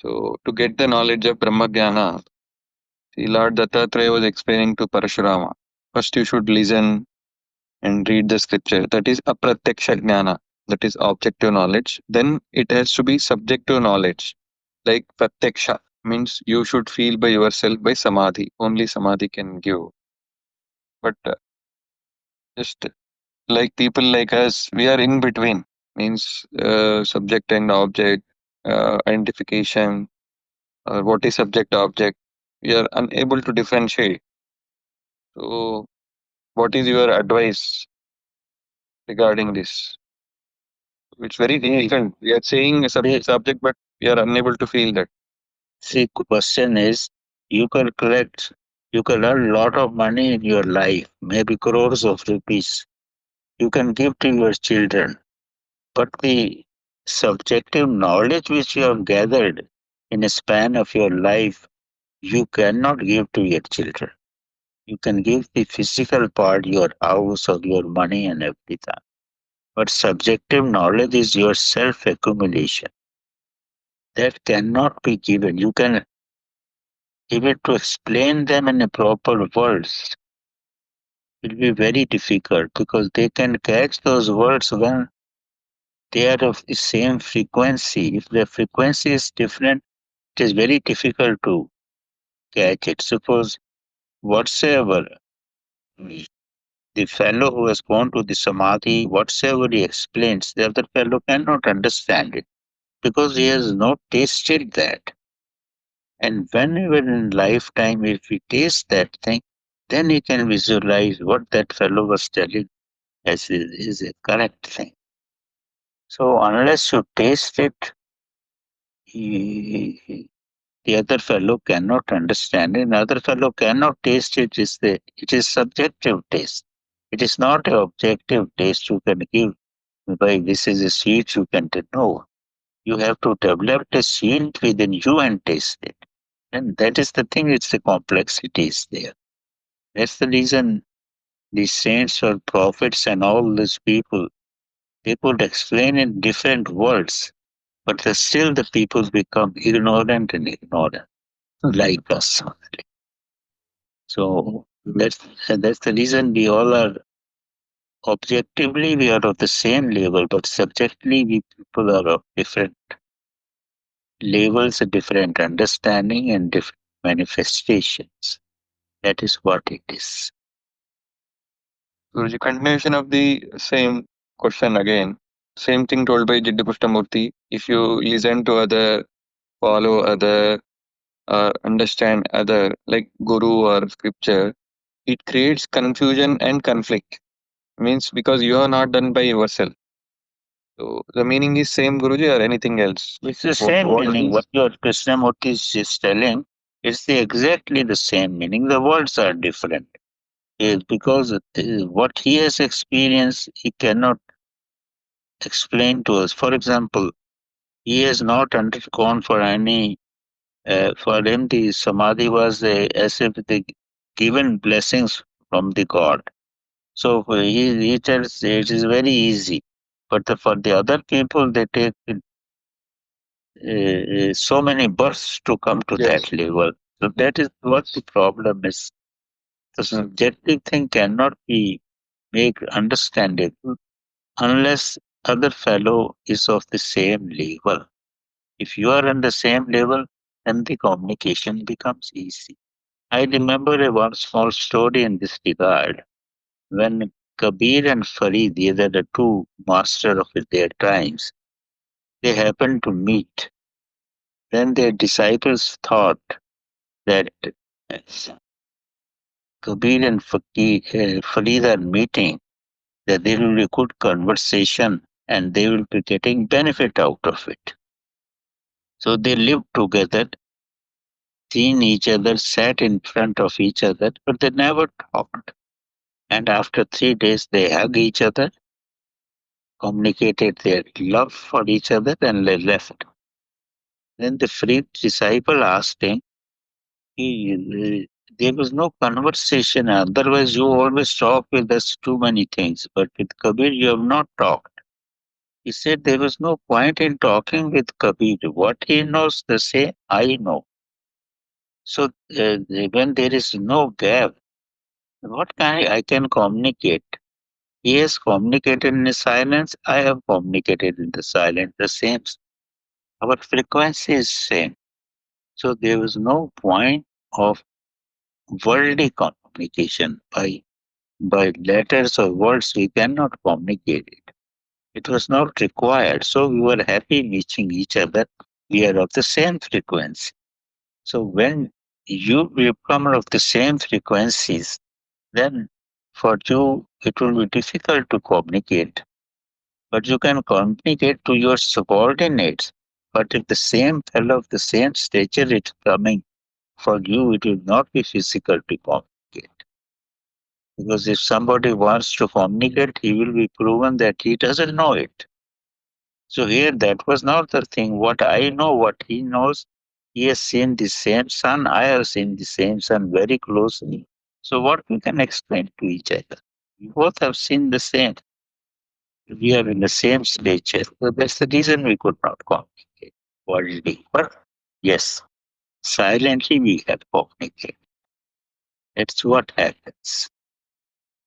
So to get the knowledge of Brahma Jnana, the Lord Dattatreya was explaining to Parashurama. First you should listen and read the scripture. That is Pratyaksha Jnana. That is objective knowledge. Then it has to be subjective knowledge. Like Pratyaksha means you should feel by yourself by Samadhi. Only Samadhi can give. But just like people like us, we are in between. Means subject and object, identification, or what is subject object. We are unable to differentiate. So, what is your advice regarding this? It's very difficult. We are saying a subject, subject, but we are unable to feel that. See, question is, you can collect, you can earn a lot of money in your life, maybe crores of rupees. You can give to your children, but the subjective knowledge which you have gathered in a span of your life, you cannot give to your children. You can give the physical part, your house or your money and everything. But subjective knowledge is your self accumulation. That cannot be given. You can give it to explain them in a proper words. It will be very difficult because they can catch those words when they are of the same frequency. If the frequency is different, it is very difficult to catch it. Suppose whatsoever the fellow who has gone to the Samadhi, whatsoever he explains, the other fellow cannot understand it because he has not tasted that. And whenever in lifetime, if we taste that thing, then he can visualize what that fellow was telling as is a correct thing. So unless you taste it, the other fellow cannot understand it. Another fellow cannot taste it. It is subjective taste. It is not an objective taste you can give. By this is a sweet, you can know. You have to develop a sweet within you and taste it. And that is the thing, it's the complexity is there. That's the reason the saints or prophets and all these people, they could explain in different words, but still the people become ignorant and ignorant, like us. So that's the reason we all are objectively we are of the same level, but subjectively we people are of different levels, different understanding, and different manifestations. That is what it is. Guruji, continuation of the same question again. Same thing told by Jiddu Krishnamurti. If you listen to other, follow other, or understand other, like Guru or scripture, it creates confusion and conflict. Means because you are not done by yourself. So the meaning is same, Guruji, or anything else? It's the same What meaning. is What your Krishnamurti is telling, it's exactly the same meaning. The words are different. Because what he has experienced, he cannot explain to us. For example, he has not undergone for any, for him, the Samadhi was as if the given blessings from the God. So he tells it is very easy. But for the other people, they take so many births to come to yes? that level. So that is what the problem is. The subjective thing cannot be made understandable unless other fellow is of the same level. If you are on the same level, then the communication becomes easy. I remember a one small story in this regard. When Kabir and Farid, they are the two masters of their times, they happened to meet. Then their disciples thought that Kabir and Farid are meeting, that there will be good conversation and they will be getting benefit out of it. So they lived together, seen each other, sat in front of each other, but they never talked. And after 3 days, they hugged each other, communicated their love for each other, and they left. Then the freed disciple asked him, there was no conversation. Otherwise, you always talk with us too many things, but with Kabir, you have not talked. He said there was no point in talking with Kabir. What he knows, the same I know. So when there is no gap, what can I can communicate? He has communicated in the silence. I have communicated in the silence. The same. Our frequency is same. So there was no point of worldly communication by letters or words. We cannot communicate it. It was not required. So we were happy meeting each other. We are of the same frequency. So when you become of the same frequencies, then for you it will be difficult to communicate. But you can communicate to your subordinates. But if the same fellow of the same stature is coming, for you it will not be physical to communicate. Because if somebody wants to communicate, he will be proven that he doesn't know it. So here that was not the thing. What I know, what he knows, he has seen the same sun, I have seen the same sun very closely. So what we can explain to each other? We both have seen the same. We are in the same stature. So that's the reason we could not communicate worldly. But yes, silently we have communicated. That's what happens.